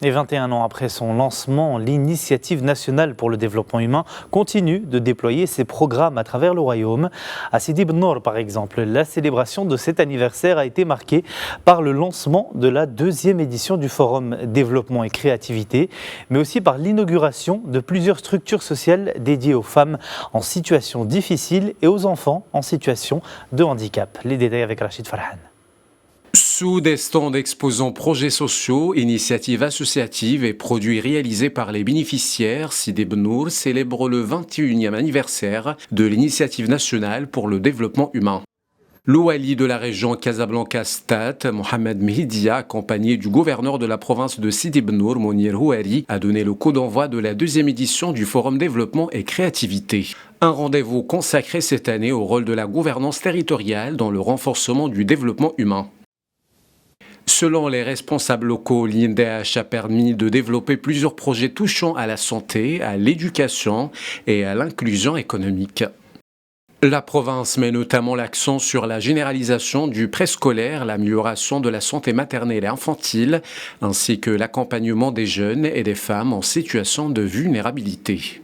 Et 21 ans après son lancement, l'Initiative nationale pour le développement humain continue de déployer ses programmes à travers le royaume. À Sidi Ben Nour, par exemple, la célébration de cet anniversaire a été marquée par le lancement de la 2e édition du Forum Développement et Créativité, mais aussi par l'inauguration de plusieurs structures sociales dédiées aux femmes en situation difficile et aux enfants en situation de handicap. Les détails avec Rachid Farhan. Sous des stands exposant projets sociaux, initiatives associatives et produits réalisés par les bénéficiaires, Sidi Ben Nour célèbre le 21e anniversaire de l'Initiative nationale pour le développement humain. L'ouali de la région Casablanca-Stade, Mohamed Mhidia, accompagné du gouverneur de la province de Sidi Ben Nour, Mounir Houari, a donné le coup d'envoi de la 2e édition du Forum Développement et Créativité. Un rendez-vous consacré cette année au rôle de la gouvernance territoriale dans le renforcement du développement humain. Selon les responsables locaux, l'INDH a permis de développer plusieurs projets touchant à la santé, à l'éducation et à l'inclusion économique. La province met notamment l'accent sur la généralisation du préscolaire, l'amélioration de la santé maternelle et infantile, ainsi que l'accompagnement des jeunes et des femmes en situation de vulnérabilité.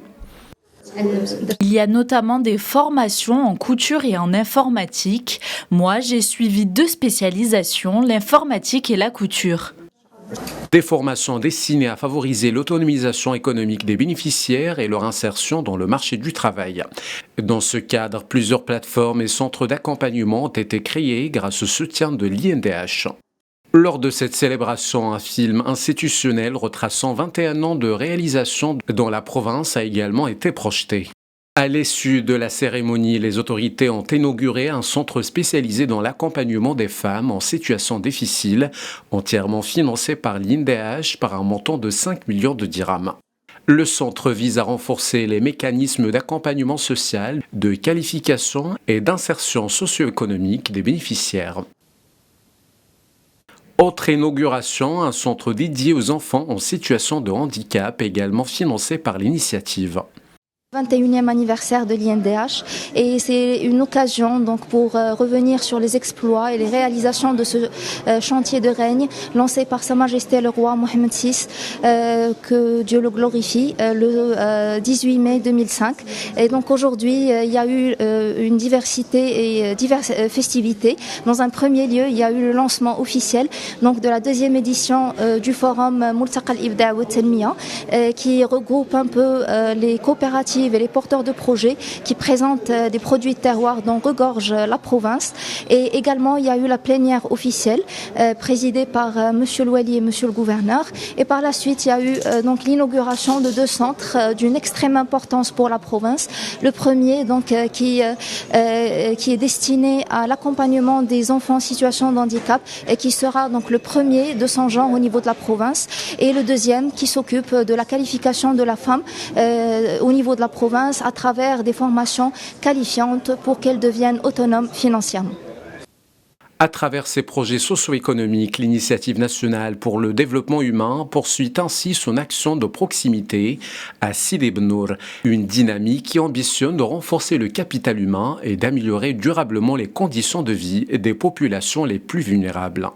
Il y a notamment des formations en couture et en informatique. Moi, j'ai suivi 2 spécialisations, l'informatique et la couture. Des formations destinées à favoriser l'autonomisation économique des bénéficiaires et leur insertion dans le marché du travail. Dans ce cadre, plusieurs plateformes et centres d'accompagnement ont été créés grâce au soutien de l'INDH. Lors de cette célébration, un film institutionnel retraçant 21 ans de réalisation dans la province a également été projeté. À l'issue de la cérémonie, les autorités ont inauguré un centre spécialisé dans l'accompagnement des femmes en situation difficile, entièrement financé par l'INDH par un montant de 5 millions de dirhams. Le centre vise à renforcer les mécanismes d'accompagnement social, de qualification et d'insertion socio-économique des bénéficiaires. Autre inauguration, un centre dédié aux enfants en situation de handicap, également financé par l'initiative. 21e anniversaire de l'INDH et c'est une occasion donc pour revenir sur les exploits et les réalisations de ce chantier de règne lancé par Sa Majesté le roi Mohammed VI, que Dieu le glorifie, le 18 mai 2005. Et donc aujourd'hui, il y a eu une diversité et diverses festivités. Dans un premier lieu, il y a eu le lancement officiel donc de la 2e édition du forum Multaqa al-Ibda' wa al-Tanmiya qui regroupe un peu les coopératives et les porteurs de projets qui présentent des produits de terroir dont regorge la province. Et également, il y a eu la plénière officielle présidée par Monsieur l'Ouali et Monsieur le gouverneur. Et par la suite, il y a eu donc l'inauguration de 2 centres d'une extrême importance pour la province. Le premier, donc, qui est destiné à l'accompagnement des enfants en situation de handicap et qui sera donc le premier de son genre au niveau de la province. Et le deuxième qui s'occupe de la qualification de la femme au niveau de la province à travers des formations qualifiantes pour qu'elles deviennent autonomes financièrement. À travers ces projets socio-économiques, l'Initiative nationale pour le développement humain poursuit ainsi son action de proximité à Sidi Ben Nour, une dynamique qui ambitionne de renforcer le capital humain et d'améliorer durablement les conditions de vie des populations les plus vulnérables.